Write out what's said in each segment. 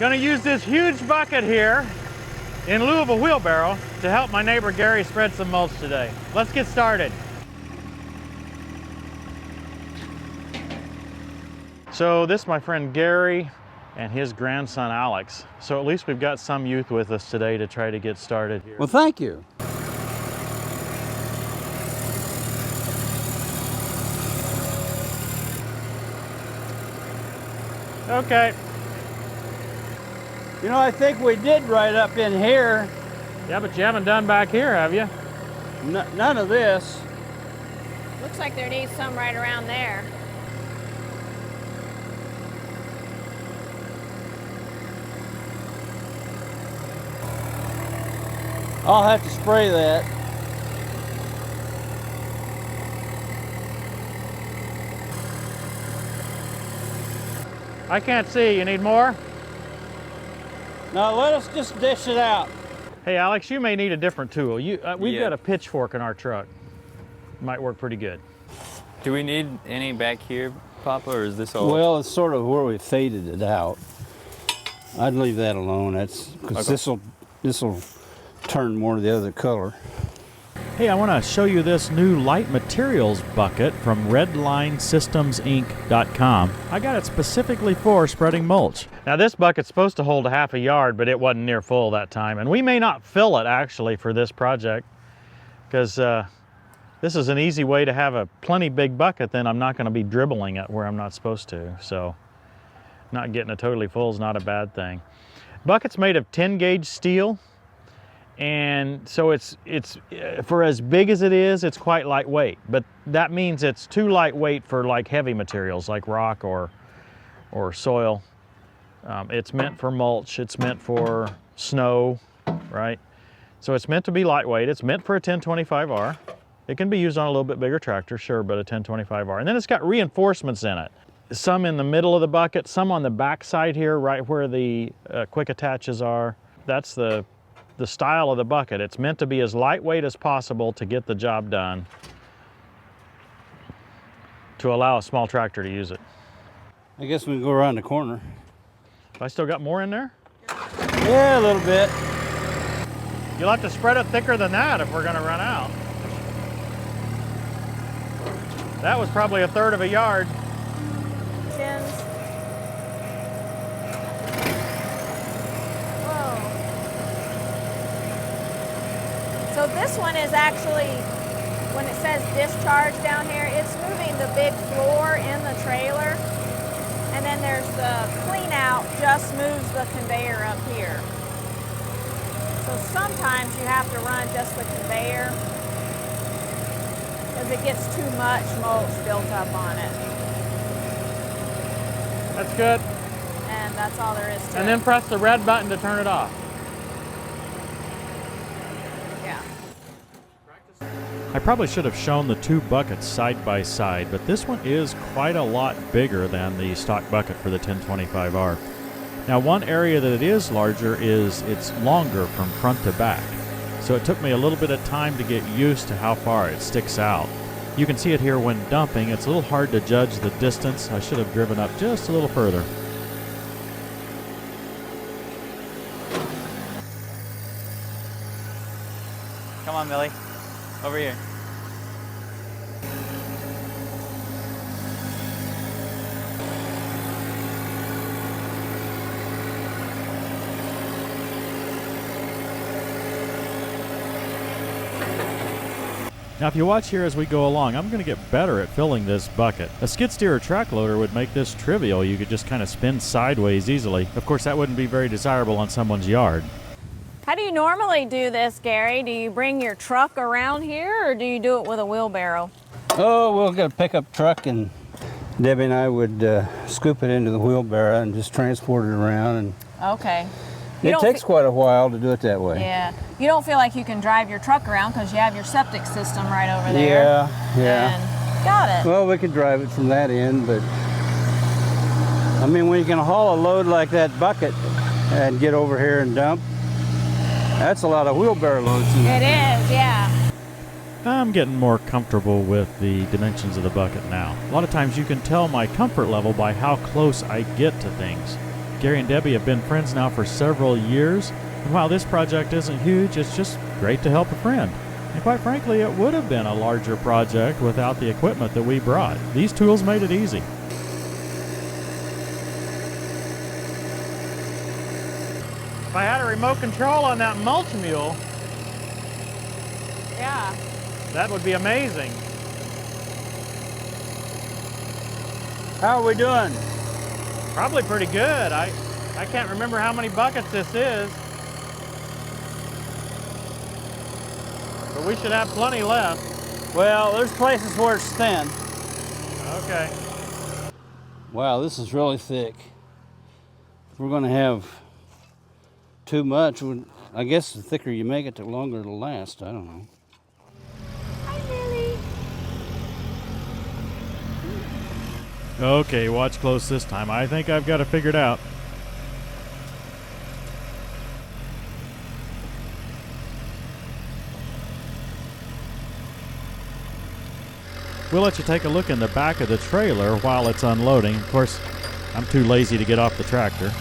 Gonna use this huge bucket here in lieu of a wheelbarrow to help my neighbor Gary spread some mulch today. Let's get started. So this is my friend Gary and his grandson Alex. So at least we've got some youth with us today to try to get started here. Well, thank you. Okay. You know, I think we did right up in here. Yeah, but you haven't done back here, have you? None of this. Looks like there needs some right around there. I'll have to spray that. I can't see. You need more? Now let us just dish it out. Hey, Alex, you may need a different tool. We've got a pitchfork in our truck. Might work pretty good. Do we need any back here, Papa, or is this all? Well, it's sort of where we faded it out. I'd leave that alone. That's because this'll turn more to the other color. Hey, I want to show you this new light materials bucket from Redline Systems Inc.com. I got it specifically for spreading mulch. Now this bucket's supposed to hold a half a yard, but it wasn't near full that time. And we may not fill it actually for this project because this is an easy way to have a plenty big bucket, then I'm not going to be dribbling it where I'm not supposed to. So not getting it totally full is not a bad thing. Bucket's made of 10 gauge steel. And so it's for as big as it is, it's quite lightweight, but that means it's too lightweight for like heavy materials like rock or soil. It's meant for mulch, it's meant for snow, right? So it's meant to be lightweight. It's meant for a 1025R. It can be used on a little bit bigger tractor, sure, but a 1025R. And then it's got reinforcements in it. Some in the middle of the bucket, some on the back side here, right where the quick attaches are. That's the style of the bucket. It's meant to be as lightweight as possible to get the job done, to allow a small tractor to use it. I guess we can go around the corner. I still got more in there? Yeah, a little bit. You'll have to spread it thicker than that if we're going to run out. That was probably a third of a yard. So this one is actually, when it says discharge down here, it's moving the big floor in the trailer. And then there's the clean out, just moves the conveyor up here. So sometimes you have to run just the conveyor because it gets too much mulch built up on it. That's good. And that's all there is to it. And then press the red button to turn it off. I probably should have shown the two buckets side by side, but this one is quite a lot bigger than the stock bucket for the 1025R. Now, one area that it is larger is it's longer from front to back. So it took me a little bit of time to get used to how far it sticks out. You can see it here when dumping. It's a little hard to judge the distance. I should have driven up just a little further. Come on, Millie. Over here. Now if you watch here as we go along, I'm going to get better at filling this bucket. A skid steer or track loader would make this trivial. You could just kind of spin sideways easily. Of course, that wouldn't be very desirable on someone's yard. How do you normally do this, Gary? Do you bring your truck around here or do you do it with a wheelbarrow? Oh, we'll get a pickup truck and Debbie and I would scoop it into the wheelbarrow and just transport it around. And Okay. it takes quite a while to do it that way. Yeah. You don't feel like you can drive your truck around because you have your septic system right over there. Yeah. And got it. Well, we could drive it from that end, but I mean, when you can haul a load like that bucket and get over here and dump, that's a lot of wheelbarrow loads. It is, yeah. I'm getting more comfortable with the dimensions of the bucket now. A lot of times you can tell my comfort level by how close I get to things. Gary and Debbie have been friends now for several years, and while this project isn't huge, it's just great to help a friend. And quite frankly, it would have been a larger project without the equipment that we brought. These tools made it easy. If I had a remote control on that Mulch Mule, Yeah. that would be amazing. How are we doing? Probably pretty good. I can't remember how many buckets this is, but we should have plenty left. Well, there's places where it's thin. Okay. Wow, this is really thick. If we're going to have too much, I guess the thicker you make it, the longer it'll last. I don't know. Hi, Lily. Okay, watch close this time. I think I've got it figured out. We'll let you take a look in the back of the trailer while it's unloading. Of course, I'm too lazy to get off the tractor.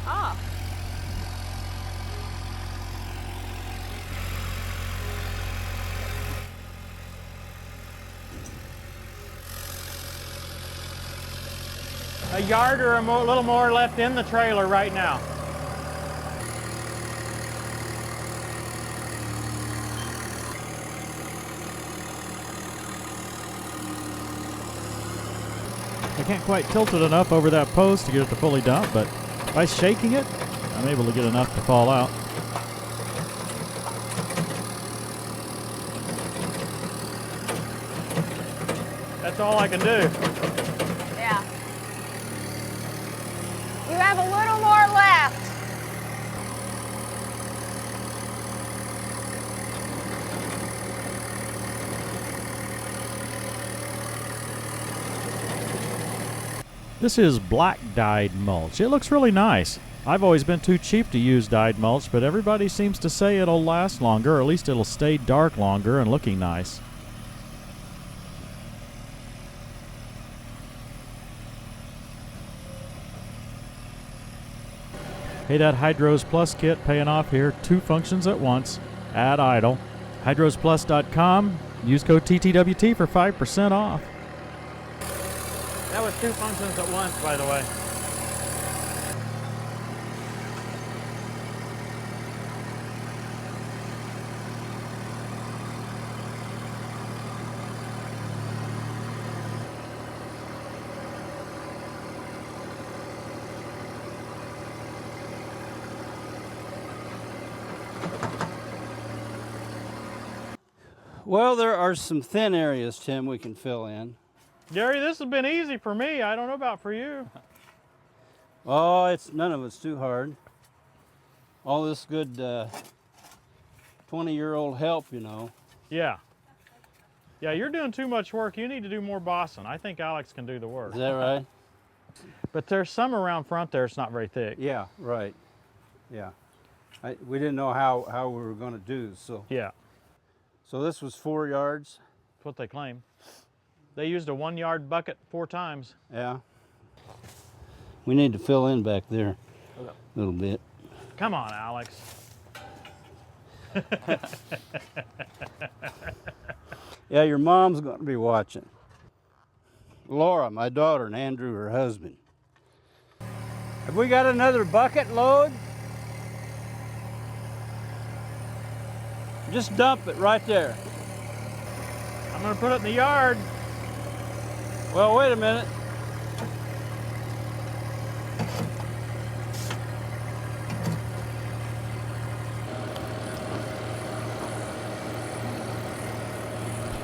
Oh. A yard or a little more left in the trailer right now. I can't quite tilt it enough over that post to get it to fully dump, but by shaking it, I'm able to get enough to fall out. That's all I can do. Yeah. You have a little more left. This is black dyed mulch. It looks really nice. I've always been too cheap to use dyed mulch, but everybody seems to say it'll last longer, or at least it'll stay dark longer and looking nice. Hey, that Hydros Plus kit paying off here. 2 functions at once. Add idle. HydrosPlus.com. Use code TTWT for 5% off. That was 2 functions at once, by the way. Well, there are some thin areas, Tim, we can fill in. Gary, this has been easy for me. I don't know about for you. Oh, none of it's too hard. All this good 20-year-old help, you know. Yeah. Yeah, you're doing too much work. You need to do more bossing. I think Alex can do the work. Is that right? But there's some around front there. It's not very thick. Yeah, right. Yeah. We didn't know how we were going to do, so. Yeah, So this was 4 yards. that's what they claim. They used a 1-yard bucket 4 times. Yeah. We need to fill in back there Okay. a little bit. Come on, Alex. Yeah, your mom's going to be watching. Laura, my daughter, and Andrew, her husband. Have we got another bucket load? Just dump it right there. I'm gonna put it in the yard. Well, wait a minute.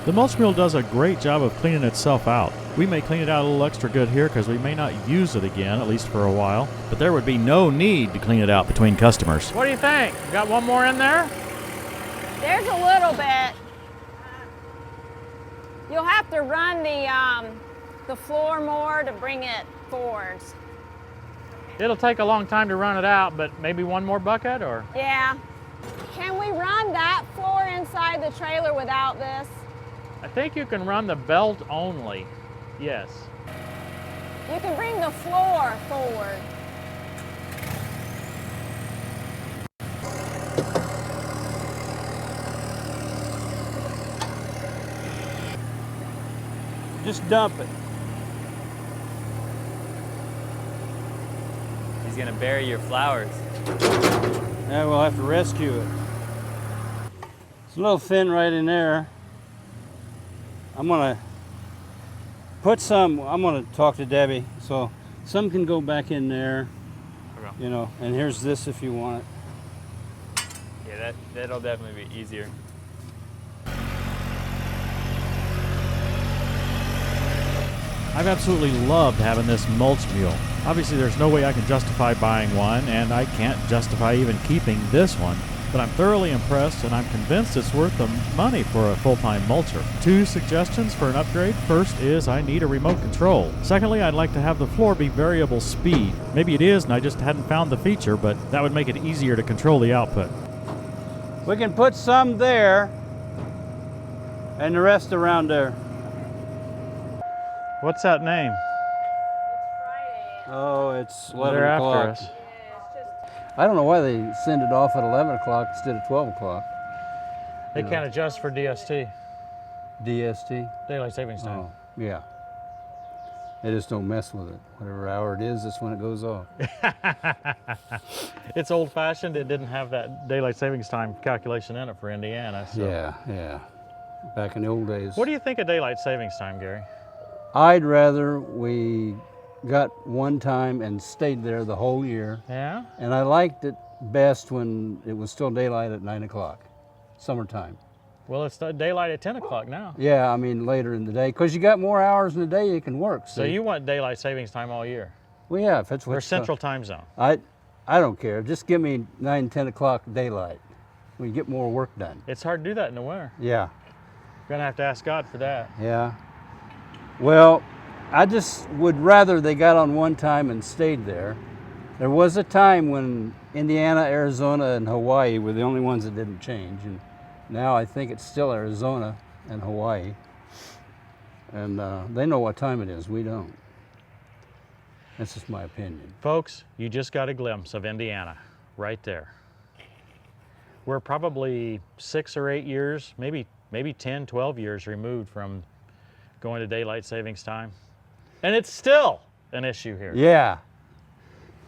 The Mulch Mule does a great job of cleaning itself out. We may clean it out a little extra good here because we may not use it again, at least for a while, but there would be no need to clean it out between customers. What do you think? Got one more in there? There's a little bit. You'll have to run the floor more to bring it forwards. It'll take a long time to run it out, but maybe one more bucket or? Yeah. Can we run that floor inside the trailer without this? I think you can run the belt only. Yes. You can bring the floor forward. Just dump it. He's gonna bury your flowers. Yeah, we'll have to rescue it. It's a little thin right in there. I'm gonna put some, I'm gonna talk to Debbie, so some can go back in there, Okay. you know, and here's this if you want it. Yeah, that'll definitely be easier. I've absolutely loved having this Mulch Mule. Obviously there's no way I can justify buying one, and I can't justify even keeping this one, but I'm thoroughly impressed and I'm convinced it's worth the money for a full-time mulcher. 2 suggestions for an upgrade. First is I need a remote control. Secondly, I'd like to have the floor be variable speed. Maybe it is and I just hadn't found the feature, but that would make it easier to control the output. We can put some there and the rest around there. What's that name? Oh, it's 11 They're o'clock. after us. I don't know why they send it off at 11 o'clock instead of 12 o'clock. They can't adjust for DST, DST? daylight savings time. Oh, yeah. They just don't mess with it. Whatever hour it is, that's when it goes off. It's old-fashioned. It didn't have that daylight savings time calculation in it for Indiana. So. Yeah. Back in the old days. What do you think of daylight savings time, Gary? I'd rather we got one time and stayed there the whole year. Yeah? And I liked it best when it was still daylight at 9 o'clock, summertime. Well, it's daylight at 10 o'clock now. Yeah, I mean later in the day, because you got more hours in the day you can work. So see? you want daylight savings time all year? Well, yeah, if that's what Or central time zone? I don't care. Just give me 9, 10 o'clock daylight. We get more work done. It's hard to do that in the winter. Yeah, You're going to have to ask God for that. yeah. Well, I just would rather they got on one time and stayed there. There was a time when Indiana, Arizona, and Hawaii were the only ones that didn't change. And now I think it's still Arizona and Hawaii. And they know what time it is. We don't. That's just my opinion. Folks, you just got a glimpse of Indiana right there. We're probably 6 or 8 years, maybe 10, 12 years removed from going to daylight savings time. And it's still an issue here. Yeah.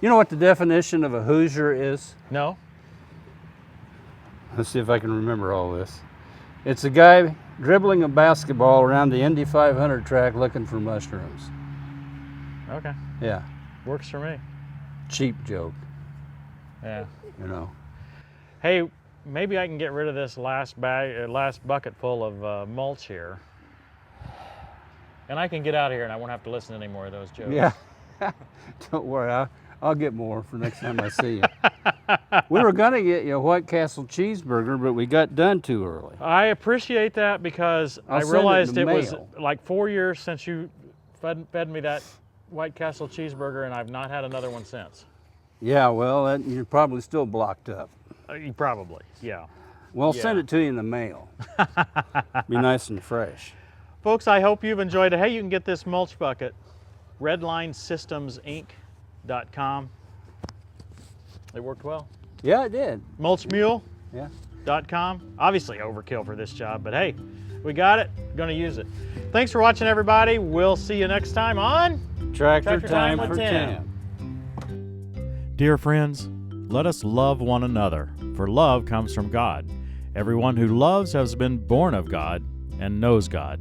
You know what the definition of a Hoosier is? No? Let's see if I can remember all this. It's a guy dribbling a basketball around the Indy 500 track looking for mushrooms. Okay. Yeah. Works for me. Cheap joke, Yeah. you know. Hey, maybe I can get rid of this last bucket full of mulch here. And I can get out of here and I won't have to listen to any more of those jokes. Yeah. Don't worry, I'll get more for next time I see you. We were gonna get you a White Castle cheeseburger, but we got done too early. I appreciate that because I'll I send it in realized the it was mail. like 4 years since you fed me that White Castle cheeseburger, and I've not had another one since. Yeah, well, you're probably still blocked up. Probably, yeah. Well, Yeah. send it to you in the mail. Be nice and fresh. Folks, I hope you've enjoyed it. Hey, you can get this mulch bucket, redlinesystemsinc.com. It worked well. Yeah, it did. Mulch Mule. Yeah. .com. Obviously overkill for this job, but hey, we got it. Gonna use it. Thanks for watching, everybody. We'll see you next time on Tractor Tractor time Time for with Tim. Dear friends, let us love one another, for love comes from God. Everyone who loves has been born of God and knows God.